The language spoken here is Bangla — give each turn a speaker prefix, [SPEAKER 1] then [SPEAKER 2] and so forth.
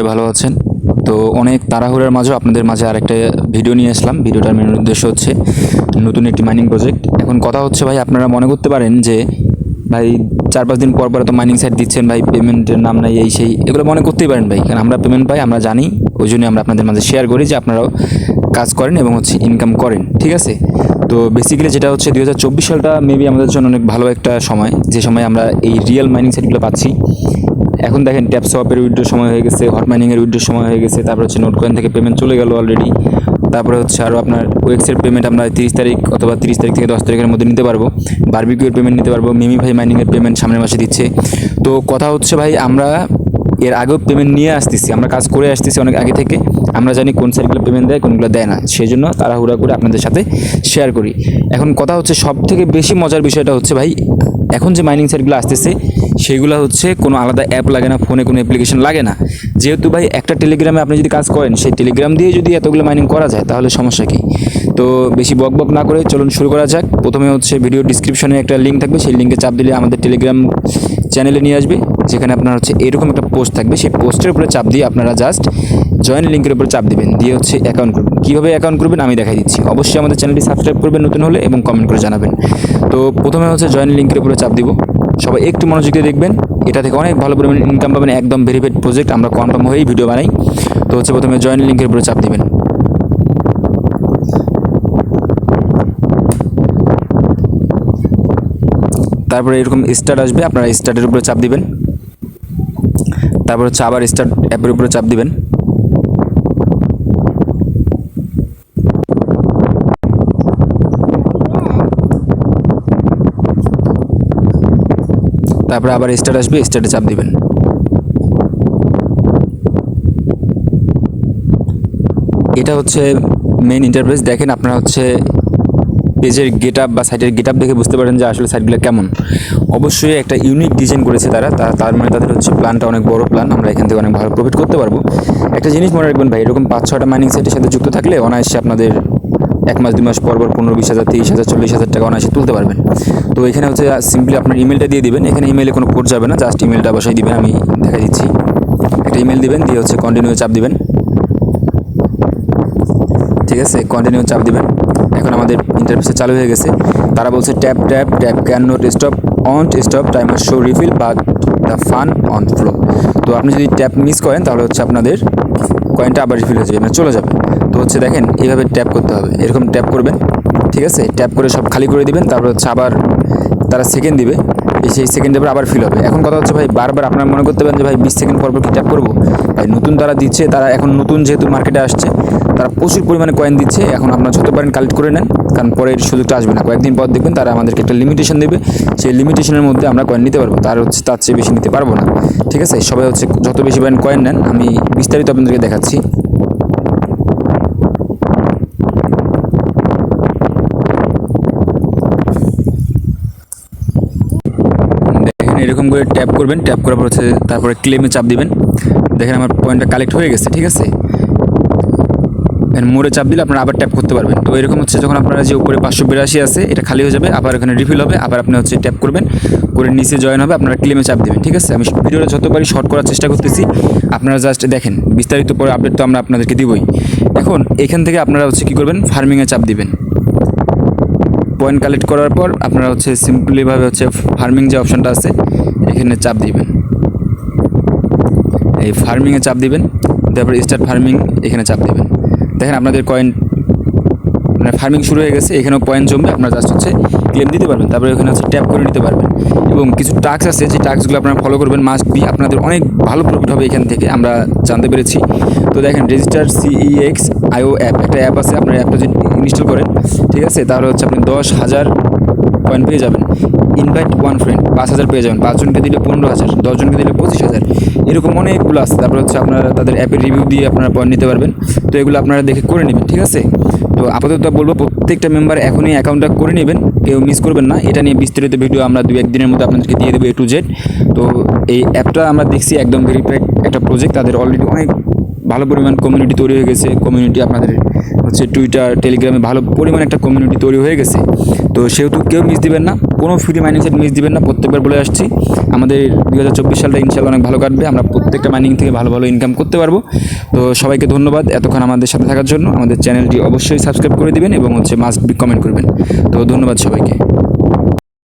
[SPEAKER 1] ভালো আছেন। তো অনেক তাড়াহুড়ার মাঝেও আপনাদের মাঝে আরেকটা ভিডিও নিয়ে আসলাম। ভিডিওটার মেন উদ্দেশ্য হচ্ছে নতুন একটি মাইনিং প্রজেক্ট। এখন কথা হচ্ছে ভাই, আপনারা মনে করতে পারেন যে ভাই 4-5 দিন পর পর তো মাইনিং সাইট দিচ্ছেন ভাই, পেমেন্টের নাম নাই এই সেই, এগুলো মনে করতেই পারেন ভাই, কারণ আমরা পেমেন্ট পাই, আমরা জানি, ওই জন্যই আমরা আপনাদের মাঝে শেয়ার করি যে আপনারাও কাজ করেন এবং ইনকাম করেন, ঠিক আছে। তো বেসিক্যালি যেটা হচ্ছে 2024 সালটা মেবি আমাদের জন্য অনেক ভালো একটা সময়, যে সময় আমরা এই রিয়েল মাইনিং সাইটগুলো পাচ্ছি। এখন দেখেন ট্যাপ সোয়াপের উইথড্রোর সময় হয়ে গেছে, হট মাইনিংয়ের উইথড্রোর সময় হয়ে গেছে, তারপর হচ্ছে নোট কয়েন থেকে পেমেন্ট চলে গেল অলরেডি। তারপরে হচ্ছে আরও আপনার ওয়েক্সের পেমেন্ট আমরা 30 তারিখ অথবা 30 তারিখ থেকে 10 তারিখের মধ্যে নিতে পারবো। বারবিকিউর পেমেন্ট নিতে পারবো। মিমি ভাই মাইনিংয়ের পেমেন্ট সামনের মাসে দিচ্ছে। তো কথা হচ্ছে ভাই, আমরা এর আগেও পেমেন্ট নিয়ে আসতেছি, আমরা কাজ করে আসতেছি অনেক আগে থেকে। আমরা জানি কোন সাইটগুলো পেমেন্ট দেয়, কোনগুলো দেয় না, সেই জন্য তাড়াহুড়া করে আপনাদের সাথে শেয়ার করি। এখন কথা হচ্ছে সব থেকে বেশি মজার বিষয়টা হচ্ছে ভাই, এখন যে মাইনিং সাইটগুলো আসতেছে সেগুলো হচ্ছে কোনো আলাদা অ্যাপ লাগে না, ফোনে কোনো অ্যাপ্লিকেশন লাগে না। যেহেতু ভাই একটা টেলিগ্রামে আপনি যদি কাজ করেন, সেই টেলিগ্রাম দিয়ে যদি এতগুলো মাইনিং করা যায় তাহলে সমস্যা কী। তো বেশি বক বক না করে চলুন শুরু করা যাক। প্রথমে হচ্ছে ভিডিও ডিসক্রিপশনে একটা লিঙ্ক থাকবে, সেই লিঙ্কে চাপ দিলে আমাদের টেলিগ্রাম চ্যানেলে নিয়ে আসবে, যেখানে আপনার হচ্ছে এরকম একটা পোস্ট থাকবে। সেই পোস্টের উপরে চাপ দিয়ে আপনারা জাস্ট জয়েন লিঙ্কের উপরে চাপ দিবেন, দিয়ে হচ্ছে অ্যাকাউন্ট করবেন। কীভাবে অ্যাকাউন্ট করবেন আমি দেখাই দিচ্ছি। অবশ্যই আমাদের চ্যানেলটি সাবস্ক্রাইব করবেন নতুন হলে, এবং কমেন্ট করে জানাবেন। তো প্রথমে হচ্ছে জয়েন লিঙ্কের উপরে চাপ দিব। সবাই একটু মনোযোগ দিয়ে দেখবেন, এটা থেকে অনেক ভালো পরিমাণে ইনকাম পাবেন। একদম ভেরিফাইড প্রজেক্ট, আমরা কনফার্ম হয়েই ভিডিও বানাই। তো হচ্ছে প্রথমে জয়েন লিঙ্কের উপরে চাপ দিবেন। তারপরে এরকম স্টার্ট আসবে, আপনারা স্টার্টের উপরে চাপ দিবেন। তারপর হচ্ছে আবার স্টার্ট অ্যাপের উপরে চাপ দিবেন। তারপরে আবার স্টার্ট আসবে, স্টার্টে চাপ দিবেন। এটা হচ্ছে মেইন ইন্টারফেস। দেখেন আপনারা হচ্ছে পেজের গেট আপ বা সাইটের গেট আপ দেখে বুঝতে পারেন যে আসলে সাইটগুলো কেমন। অবশ্যই একটা ইউনিক ডিজাইন করেছে তার মানে তাদের হচ্ছে প্ল্যানটা অনেক বড় প্ল্যান, আমরা এখান থেকে অনেক ভালো প্রফিট করতে পারবো। একটা জিনিস মনে রাখবেন ভাই, এরকম 5-6টা মাইনিং সাইটের সাথে যুক্ত থাকলে অনায়াসে আপনাদের 1 মাস 2 মাস পর 15-20 হাজার, 30,000, 40,000 টাকা অনায়াসে তুলতে পারবেন। তো এখানে হচ্ছে সিম্পলি আপনার ইমেলটা দিয়ে দিবেন। এখানে ইমেলে কোনো কোড যাবে না, জাস্ট ইমেলটা বসাই দিবেন। আমি দেখাই দিচ্ছি। একটা ইমেল দিবেন, দিয়ে হচ্ছে কন্টিনিউ চাপ দিবেন। ঠিক আছে, কন্টিনিউ চাপ দিবেন। এখন আমাদের ইন্টারফেসে চালু হয়ে গেছে। তারা বলছে tap tap tap can not stop, on stop timer show refill but the fun on flow. তো আপনি যদি ট্যাপ মিস করেন তাহলে হচ্ছে আপনাদের কয়েনটা আবার রিফিল হয়ে যাবে, মানে চলে যাবে। তো হচ্ছে দেখেন এইভাবে ট্যাপ করতে হবে, এরকম ট্যাপ করবেন। ঠিক আছে, ট্যাপ করে সব খালি করে দিবেন। তারপর হচ্ছে আবার তারা সেকেন্ড দিবে, সেই সেকেন্ডের পর আবার ফিল হবে। এখন কথা হচ্ছে ভাই, বারবার আপনারা মনে করতে পারেন যে ভাই 20 সেকেন্ড পর পর কি ট্যাপ করবো। ভাই নতুন তারা দিচ্ছে, তারা এখন নতুন যেহেতু মার্কেটে আসছে, তারা প্রচুর পরিমাণে কয়েন দিচ্ছে। এখন আপনারা যত পারেন কালেক্ট করে নেন, কারণ পরে এর সুযোগটা আসবে না। কয়েকদিন পর দেখবেন তারা আমাদেরকে একটা লিমিটেশন দেবে, সেই লিমিটেশনের মধ্যে আমরা কয়েন নিতে পারবো, তার চেয়ে বেশি নিতে পারবো না। ঠিক আছে, সবাই হচ্ছে যত বেশি পারেন কয়েন নেন। আমি বিস্তারিত আপনাদেরকে দেখাচ্ছি। এরকম করে ট্যাপ করবেন, ট্যাপ করার পর হচ্ছে তারপরে ক্লেমে চাপ দিবেন। দেখেন আমার পয়েন্টটা কালেক্ট হয়ে গেছে। ঠিক আছে, মোড়ে চাপ দিলে আপনারা আবার ট্যাপ করতে পারবেন। তো এরকম হচ্ছে যখন আপনারা যে উপরে 582 আছে এটা খালি হয়ে যাবে, আবার এখানে রিফিল হবে, আবার আপনি হচ্ছে ট্যাপ করবেন, করে নিচে জয়েন হবে, আপনারা ক্লেমে চাপ দেবেন। ঠিক আছে, আমি ভিডিওটা যতবারই শর্ট করার চেষ্টা করতেছি, আপনারা জাস্ট দেখেন। বিস্তারিত পরে আপডেট তো আমরা আপনাদেরকে দিবই। এখন এখান থেকে আপনারা হচ্ছে কী করবেন, ফার্মিংয়ে চাপ দিবেন। পয়েন্ট কালেক্ট করার পর আপনারা হচ্ছে সিম্পলিভাবে হচ্ছে ফার্মিং যে অপশানটা আছে এখানে চাপ দিবেন। এই ফার্মিংয়ে চাপ দিবেন, তারপর স্টার্ট ফার্মিং এখানে চাপ দিবেন। দেখেন আপনাদের কয়েন মানে ফার্মিং শুরু হয়ে গেছে। এখানেও পয়েন্ট জমবে, আপনারা জাস্ট হচ্ছে ক্লেম দিতে পারবেন। তারপরে এখানে হচ্ছে ট্যাপ করে নিতে পারবেন। এবং কিছু টাস্ক আছে, যে টাস্কগুলো আপনারা ফলো করবেন মাস্ট বি, আপনাদের অনেক ভালো প্রফিট হবে এখান থেকে, আমরা জানতে পেরেছি। তো দেখেন রেজিস্টার CEX.io অ্যাপ, একটা অ্যাপ আছে, আপনার অ্যাপটা যদি ইনস্টল করেন, ঠিক আছে, তাহলে হচ্ছে আপনি 10,000 কয়েন পেয়ে যাবেন। ইনভাইট 1 ফ্রেন্ড 5,000 পেয়ে যাবেন। 5 জনকে দিলে 15,000, 10 জনকে দিলে 25,000, এরকম অনেকগুলো আছে। তারপর হচ্ছে আপনারা তাদের অ্যাপের রিভিউ দিয়ে আপনারা পয়েন্ট নিতে পারবেন। তো এগুলো আপনারা দেখে করে নেবেন। ঠিক আছে, তো আপাতত বলবো প্রত্যেকটা মেম্বার এখনই অ্যাকাউন্টটা করে নেবেন, কেউ মিস করবেন না। এটা নিয়ে বিস্তারিত ভিডিও আমরা 2-1 দিনের মধ্যে আপনাদেরকে দিয়ে দেবো A to Z। তো এই অ্যাপটা আমরা দেখছি একদম ভেরিফাইড একটা প্রজেক্ট, তাদের অলরেডি অনেক ভালো পরিমাণ কমিউনিটি তৈরি হয়ে গেছে। কমিউনিটি আপনাদের হচ্ছে টুইটার, টেলিগ্রামে ভালো পরিমাণ একটা কমিউনিটি তৈরি হয়ে গেছে। তো সেহেতু কেউ মিস দিবেন না, কোনো ফ্রি মাইনিং সাইট মিস দিবেন না। প্রত্যেকবার বলে আসছি, আমাদের 2024 সালটা ইনশাল্লাহ অনেক ভালো কাটবে, আমরা প্রত্যেকটা মাইনিং থেকে ভালো ভালো ইনকাম করতে পারবো। তো সবাইকে ধন্যবাদ এতক্ষণ আমাদের সাথে থাকার জন্য। আমাদের চ্যানেলটি অবশ্যই সাবস্ক্রাইব করে দিবেন এবং মাস্ট বি কমেন্ট করবেন। তো ধন্যবাদ সবাইকে।